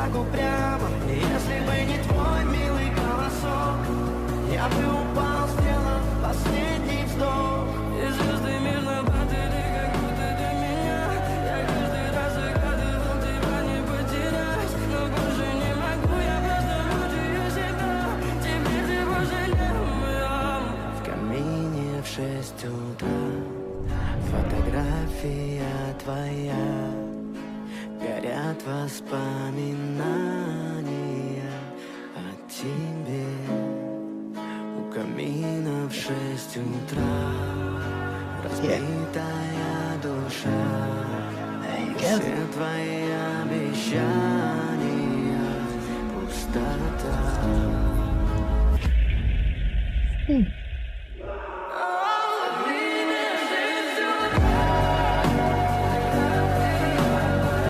так упрямо. И если бы не твой милый голосок, я бы упал, сделав последний вздох. И звезды мирно падали, как будто до меня. Я каждый раз загадывал тебя не потерять, но больше не могу, я просто мучаю себя. Теперь ты пожалел меня. В камине в 6 утра фотография твоя, горят воспоминания о тебе. У камина в 6 утра разбитая душа. Все твои обещания пустота.